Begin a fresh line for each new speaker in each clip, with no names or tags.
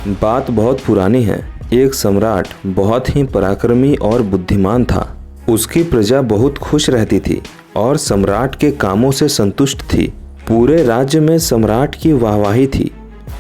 बात बहुत पुरानी है। एक सम्राट बहुत ही पराक्रमी और बुद्धिमान था। उसकी प्रजा बहुत खुश रहती थी और सम्राट के कामों से संतुष्ट थी। पूरे राज्य में सम्राट की वाहवाही थी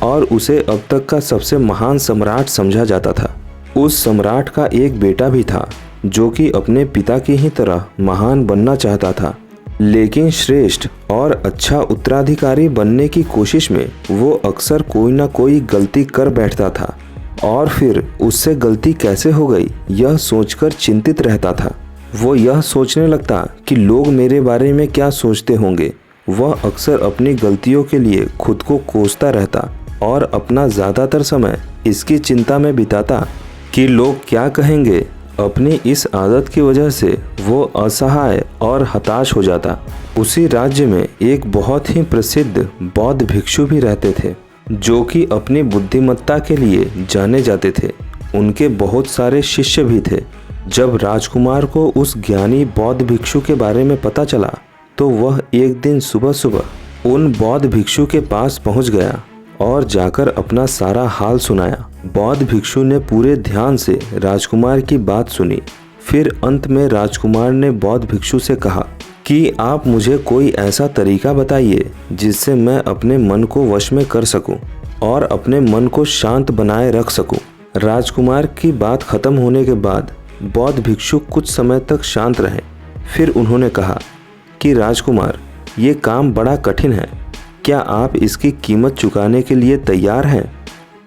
और उसे अब तक का सबसे महान सम्राट समझा जाता था। उस सम्राट का एक बेटा भी था जो कि अपने पिता की ही तरह महान बनना चाहता था, लेकिन श्रेष्ठ और अच्छा उत्तराधिकारी बनने की कोशिश में वो अक्सर कोई ना कोई गलती कर बैठता था और फिर उससे गलती कैसे हो गई यह सोचकर चिंतित रहता था। वो यह सोचने लगता कि लोग मेरे बारे में क्या सोचते होंगे। वह अक्सर अपनी गलतियों के लिए खुद को कोसता रहता और अपना ज़्यादातर समय इसकी चिंता में बिताता कि लोग क्या कहेंगे। अपनी इस आदत की वजह से वो असहाय और हताश हो जाता। उसी राज्य में एक बहुत ही प्रसिद्ध बौद्ध भिक्षु भी रहते थे जो कि अपनी बुद्धिमत्ता के लिए जाने जाते थे। उनके बहुत सारे शिष्य भी थे। जब राजकुमार को उस ज्ञानी बौद्ध भिक्षु के बारे में पता चला तो वह एक दिन सुबह सुबह उन बौद्ध भिक्षु के पास पहुंच गया और जाकर अपना सारा हाल सुनाया। बौद्ध भिक्षु ने पूरे ध्यान से राजकुमार की बात सुनी। फिर अंत में राजकुमार ने बौद्ध भिक्षु से कहा कि आप मुझे कोई ऐसा तरीका बताइए जिससे मैं अपने मन को वश में कर सकूं और अपने मन को शांत बनाए रख सकूं। राजकुमार की बात खत्म होने के बाद बौद्ध भिक्षु कुछ समय तक शांत रहे। फिर उन्होंने कहा कि राजकुमार, ये काम बड़ा कठिन है, क्या आप इसकी कीमत चुकाने के लिए तैयार हैं?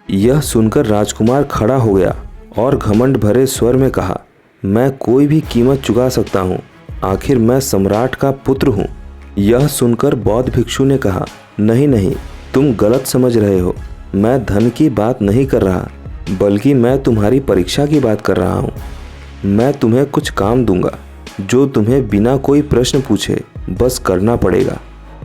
यह सुनकर राजकुमार खड़ा हो गया और घमंड भरे स्वर में कहा, मैं कोई भी कीमत चुका सकता हूँ, आखिर मैं सम्राट का पुत्र हूँ। यह सुनकर बौद्ध भिक्षु ने कहा, नहीं नहीं, तुम गलत समझ रहे हो। मैं धन की बात नहीं कर रहा, बल्कि मैं तुम्हारी परीक्षा की बात कर रहा हूँ। मैं तुम्हें कुछ काम दूंगा जो तुम्हें बिना कोई प्रश्न पूछे बस करना पड़ेगा।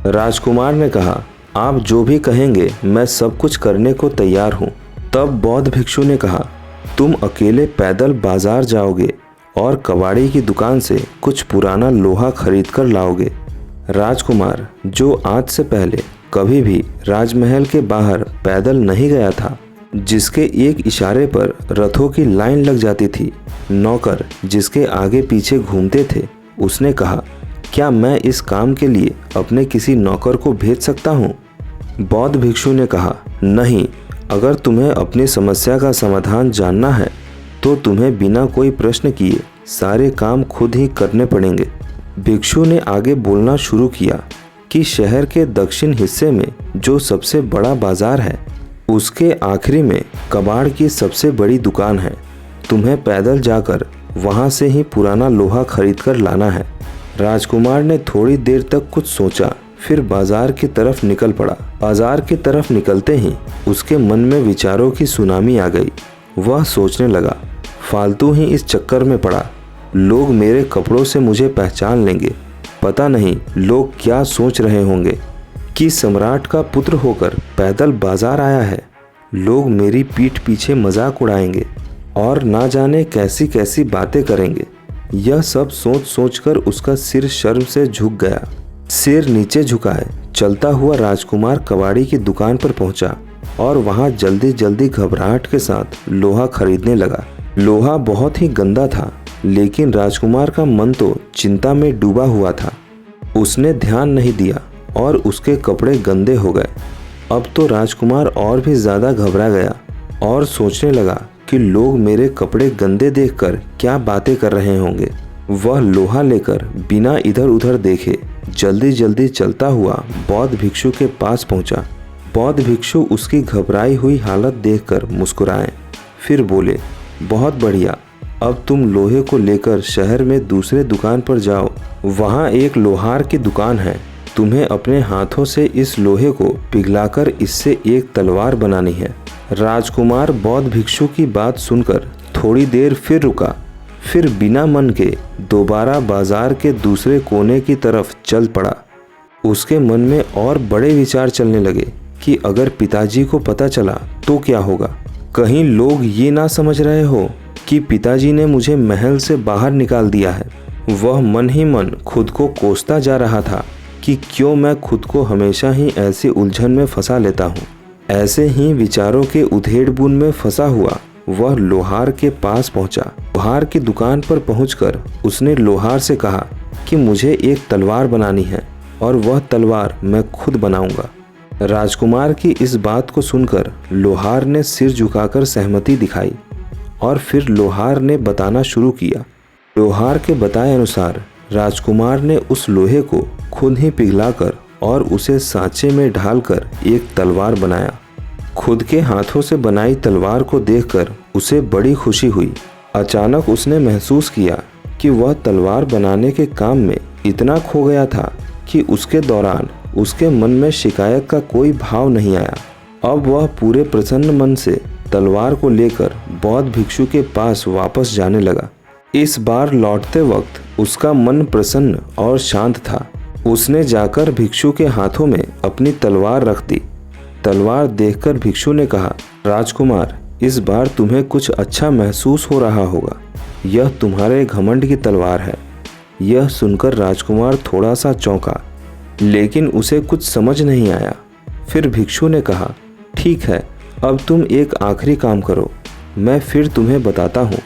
राजकुमार ने कहा, आप जो भी कहेंगे मैं सब कुछ करने को तैयार हूँ। तब बौद्ध भिक्षु ने कहा, तुम अकेले पैदल बाजार जाओगे और कबाड़ी की दुकान से कुछ पुराना लोहा खरीद कर लाओगे। राजकुमार, जो आज से पहले कभी भी राजमहल के बाहर पैदल नहीं गया था, जिसके एक इशारे पर रथों की लाइन लग जाती थी, नौकर जिसके आगे पीछे घूमते थे, उसने कहा, क्या मैं इस काम के लिए अपने किसी नौकर को भेज सकता हूँ? बौद्ध भिक्षु ने कहा, नहीं, अगर तुम्हें अपनी समस्या का समाधान जानना है तो तुम्हें बिना कोई प्रश्न किए सारे काम खुद ही करने पड़ेंगे। भिक्षु ने आगे बोलना शुरू किया कि शहर के दक्षिण हिस्से में जो सबसे बड़ा बाजार है, उसके आखिरी में कबाड़ की सबसे बड़ी दुकान है। तुम्हें पैदल जाकर वहाँ से ही पुराना लोहा खरीद कर लाना है। राजकुमार ने थोड़ी देर तक कुछ सोचा, फिर बाजार की तरफ निकल पड़ा। बाजार की तरफ निकलते ही उसके मन में विचारों की सुनामी आ गई। वह सोचने लगा, फालतू ही इस चक्कर में पड़ा। लोग मेरे कपड़ों से मुझे पहचान लेंगे। पता नहीं लोग क्या सोच रहे होंगे कि सम्राट का पुत्र होकर पैदल बाजार आया है। लोग मेरी पीठ पीछे मजाक उड़ाएंगे और ना जाने कैसी कैसी बातें करेंगे। यह सब सोच सोचकर उसका सिर शर्म से झुक गया। सिर नीचे झुकाए चलता हुआ राजकुमार कबाड़ी की दुकान पर पहुंचा और वहां जल्दी जल्दी घबराहट के साथ लोहा खरीदने लगा। लोहा बहुत ही गंदा था, लेकिन राजकुमार का मन तो चिंता में डूबा हुआ था। उसने ध्यान नहीं दिया और उसके कपड़े गंदे हो गए। अब तो राजकुमार और भी ज्यादा घबरा गया और सोचने लगा कि लोग मेरे कपड़े गंदे देखकर क्या बातें कर रहे होंगे। वह लोहा लेकर बिना इधर उधर देखे जल्दी जल्दी चलता हुआ बौद्ध भिक्षु के पास पहुंचा। बौद्ध भिक्षु उसकी घबराई हुई हालत देखकर मुस्कुराए, फिर बोले, बहुत बढ़िया, अब तुम लोहे को लेकर शहर में दूसरे दुकान पर जाओ। वहाँ एक लोहार की दुकान है। तुम्हें अपने हाथों से इस लोहे को पिघलाकर इससे एक तलवार बनानी है। राजकुमार बौद्ध भिक्षु की बात सुनकर थोड़ी देर फिर रुका, फिर बिना मन के दोबारा बाजार के दूसरे कोने की तरफ चल पड़ा। उसके मन में और बड़े विचार चलने लगे कि अगर पिताजी को पता चला तो क्या होगा। कहीं लोग ये ना समझ रहे हो कि पिताजी ने मुझे महल से बाहर निकाल दिया है। वह मन ही मन खुद को कोसता जा रहा था कि क्यों मैं खुद को हमेशा ही ऐसी उलझन में फंसा लेता हूँ। ऐसे ही विचारों के उधेड़-बुन में फंसा हुआ वह लोहार के पास पहुंचा। लोहार की दुकान पर पहुंचकर उसने लोहार से कहा कि मुझे एक तलवार बनानी है और वह तलवार मैं खुद बनाऊंगा। राजकुमार की इस बात को सुनकर लोहार ने सिर झुकाकर सहमति दिखाई और फिर लोहार ने बताना शुरू किया। लोहार के बताए अनुसार राजकुमार ने उस लोहे को खुद ही पिघलाकर और उसे सांचे में ढालकर एक तलवार बनाया। खुद के हाथों से बनाई तलवार को देखकर उसे बड़ी खुशी हुई। अचानक उसने महसूस किया कि वह तलवार बनाने के काम में इतना खो गया था कि उसके दौरान उसके मन में शिकायत का कोई भाव नहीं आया। अब वह पूरे प्रसन्न मन से तलवार को लेकर बौद्ध भिक्षु के पास वापस जाने लगा। इस बार लौटते वक्त उसका मन प्रसन्न और शांत था। उसने जाकर भिक्षु के हाथों में अपनी तलवार रख दी। तलवार देखकर भिक्षु ने कहा, राजकुमार, इस बार तुम्हें कुछ अच्छा महसूस हो रहा होगा। यह तुम्हारे घमंड की तलवार है। यह सुनकर राजकुमार थोड़ा सा चौंका, लेकिन उसे कुछ समझ नहीं आया। फिर भिक्षु ने कहा, ठीक है, अब तुम एक आखिरी काम करो, मैं फिर तुम्हें बताता हूँ।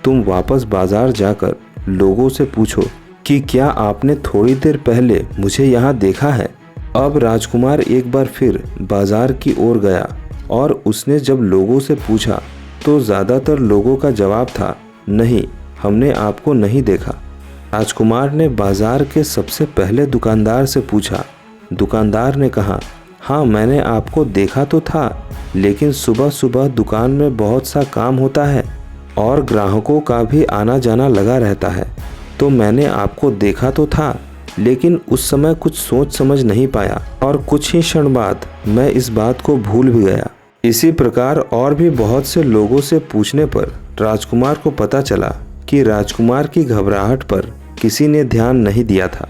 तुम वापस बाजार जाकर लोगों से पूछो कि क्या आपने थोड़ी देर पहले मुझे यहाँ देखा है। अब राजकुमार एक बार फिर बाजार की ओर गया और उसने जब लोगों से पूछा तो ज़्यादातर लोगों का जवाब था, नहीं, हमने आपको नहीं देखा। राजकुमार ने बाजार के सबसे पहले दुकानदार से पूछा। दुकानदार ने कहा, हाँ, मैंने आपको देखा तो था, लेकिन सुबह सुबह दुकान में बहुत सा काम होता है और ग्राहकों का भी आना जाना लगा रहता है, तो मैंने आपको देखा तो था, लेकिन उस समय कुछ सोच समझ नहीं पाया और कुछ ही क्षण बाद मैं इस बात को भूल भी गया। इसी प्रकार और भी बहुत से लोगों से पूछने पर राजकुमार को पता चला कि राजकुमार की घबराहट पर किसी ने ध्यान नहीं दिया था।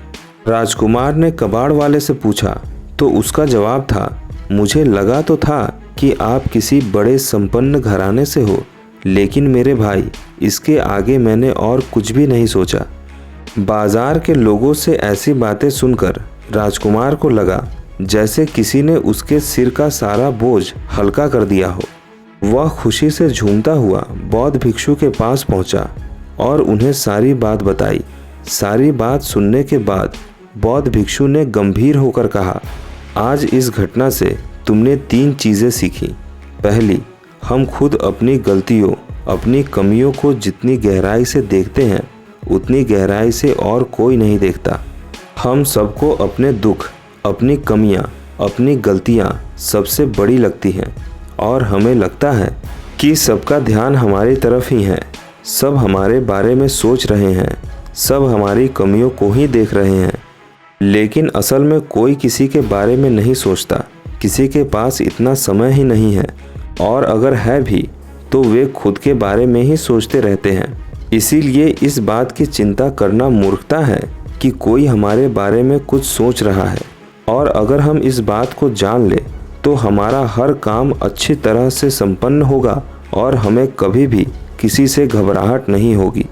राजकुमार ने कबाड़ वाले से पूछा तो उसका जवाब था, मुझे लगा तो था कि आप किसी बड़े संपन्न घराने से हो, लेकिन मेरे भाई, इसके आगे मैंने और कुछ भी नहीं सोचा। बाजार के लोगों से ऐसी बातें सुनकर राजकुमार को लगा जैसे किसी ने उसके सिर का सारा बोझ हल्का कर दिया हो। वह खुशी से झूमता हुआ बौद्ध भिक्षु के पास पहुंचा और उन्हें सारी बात बताई। सारी बात सुनने के बाद बौद्ध भिक्षु ने गंभीर होकर कहा, आज इस घटना से तुमने 3 चीज़ें सीखी। पहली, हम खुद अपनी गलतियों, अपनी कमियों को जितनी गहराई से देखते हैं उतनी गहराई से और कोई नहीं देखता। हम सबको अपने दुख, अपनी कमियां, अपनी गलतियां सबसे बड़ी लगती हैं और हमें लगता है कि सबका ध्यान हमारी तरफ ही है, सब हमारे बारे में सोच रहे हैं, सब हमारी कमियों को ही देख रहे हैं। लेकिन असल में कोई किसी के बारे में नहीं सोचता, किसी के पास इतना समय ही नहीं है, और अगर है भी तो वे खुद के बारे में ही सोचते रहते हैं। इसीलिए इस बात की चिंता करना मूर्खता है कि कोई हमारे बारे में कुछ सोच रहा है, और अगर हम इस बात को जान ले तो हमारा हर काम अच्छी तरह से संपन्न होगा और हमें कभी भी किसी से घबराहट नहीं होगी।